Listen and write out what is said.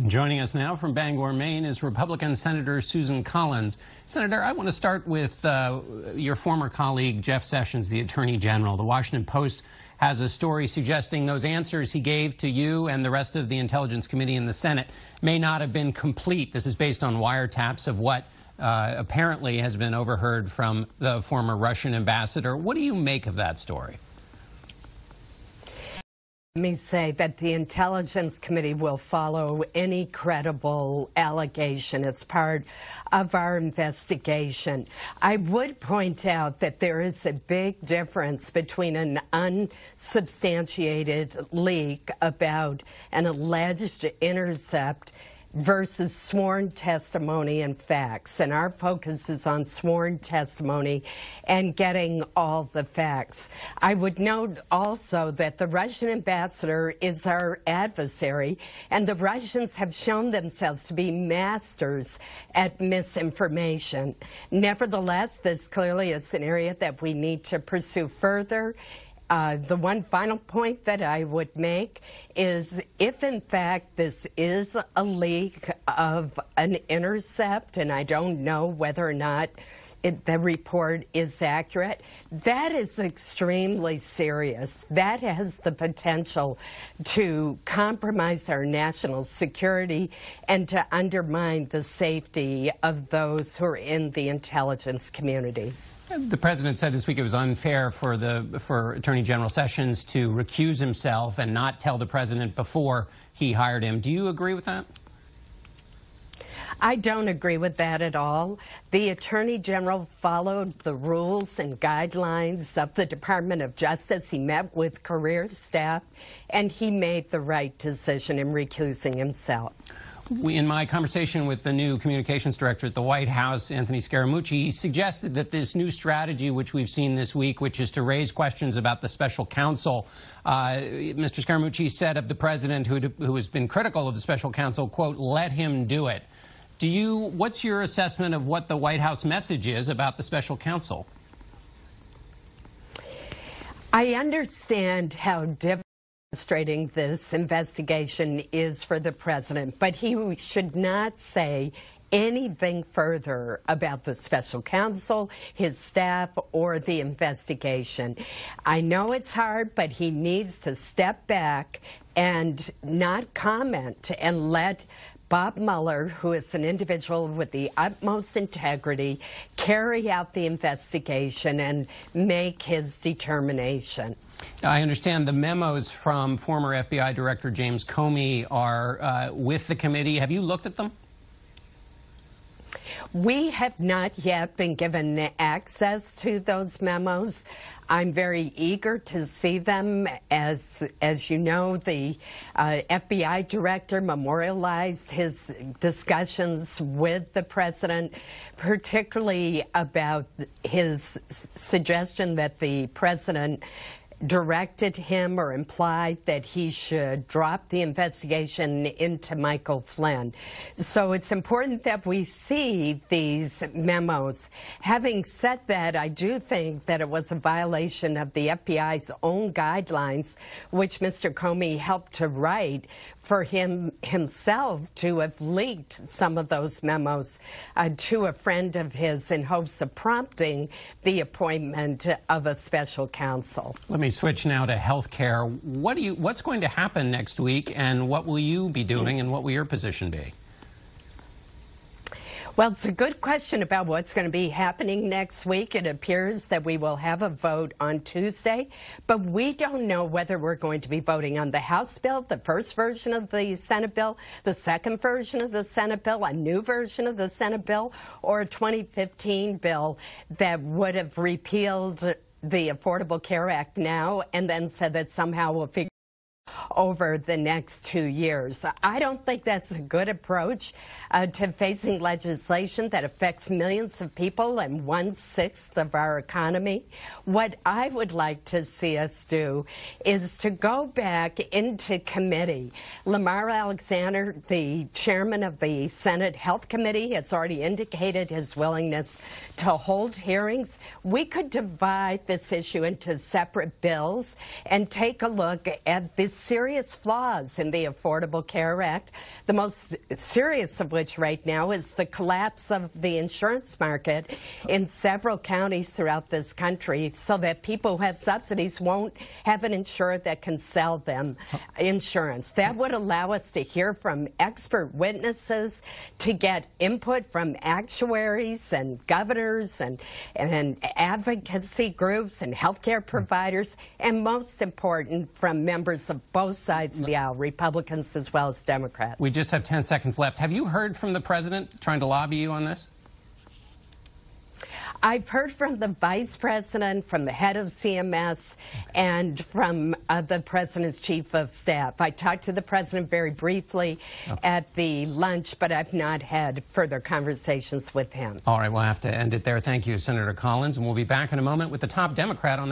Joining us now from Bangor, Maine is Republican Senator Susan Collins. Senator, I want to start with your former colleague, Jeff Sessions, the Attorney General. The Washington Post has a story suggesting those answers he gave to you and the rest of the Intelligence Committee in the Senate may not have been complete. This is based on wiretaps of what apparently has been overheard from the former Russian ambassador. What do you make of that story? Let me say that the Intelligence Committee will follow any credible allegation as part of our investigation. I would point out that there is a big difference between an unsubstantiated leak about an alleged intercept versus sworn testimony and facts. And our focus is on sworn testimony and getting all the facts. I would note also that the Russian ambassador is our adversary, and the Russians have shown themselves to be masters at misinformation. Nevertheless, this clearly is an area that we need to pursue further. The one final point that I would make is if, in fact, this is a leak of an intercept, and I don't know whether or not the report is accurate, that is extremely serious. That has the potential to compromise our national security and to undermine the safety of those who are in the intelligence community. The president said this week it was unfair for Attorney General Sessions to recuse himself and not tell the president before he hired him. Do you agree with that? I don't agree with that at all. The Attorney General followed the rules and guidelines of the Department of Justice. He met with career staff, and he made the right decision in recusing himself. In my conversation with the new communications director at the White House, Anthony Scaramucci, he suggested that this new strategy, which we've seen this week, which is to raise questions about the special counsel, Mr. Scaramucci said of the president, who has been critical of the special counsel, quote, let him do it. What's your assessment of what the White House message is about the special counsel? I understand how difficult demonstrating this investigation is for the president, but he should not say anything further about the special counsel, his staff, or the investigation. I know it's hard, but he needs to step back and not comment and let Bob Mueller, who is an individual with the utmost integrity, carry out the investigation and make his determination. I understand the memos from former FBI Director James Comey are with the committee. Have you looked at them? We have not yet been given access to those memos. I'm very eager to see them. As you know, the FBI director memorialized his discussions with the president, particularly about his suggestion that the president directed him or implied that he should drop the investigation into Michael Flynn. So it's important that we see these memos. Having said that, I do think that it was a violation of the FBI's own guidelines, which Mr. Comey helped to write, for himself to have leaked some of those memos to a friend of his in hopes of prompting the appointment of a special counsel. Let me switch now to health care. What's going to happen next week, and what will you be doing, and what will your position be? Well, it's a good question about what's going to be happening next week. It appears that we will have a vote on Tuesday, but we don't know whether we're going to be voting on the House bill, the first version of the Senate bill, the second version of the Senate bill, a new version of the Senate bill, or a 2015 bill that would have repealed the Affordable Care Act now and then said that somehow we'll figure over the next 2 years. I don't think that's a good approach to facing legislation that affects millions of people and 1/6 of our economy. What I would like to see us do is to go back into committee. Lamar Alexander, the chairman of the Senate Health Committee, has already indicated his willingness to hold hearings. We could divide this issue into separate bills and take a look at this serious flaws in the Affordable Care Act, the most serious of which right now is the collapse of the insurance market in several counties throughout this country, so that people who have subsidies won't have an insurer that can sell them insurance. That would allow us to hear from expert witnesses, to get input from actuaries and governors and advocacy groups and healthcare providers, and most important, from members of both sides of the aisle, Republicans as well as Democrats. We just have 10 seconds left. Have you heard from the president trying to lobby you on this? I've heard from the vice president, from the head of CMS, and from the president's chief of staff. I talked to the president very briefly at the lunch, but I've not had further conversations with him. All right, we'll have to end it there. Thank you, Senator Collins, and we'll be back in a moment with the top Democrat on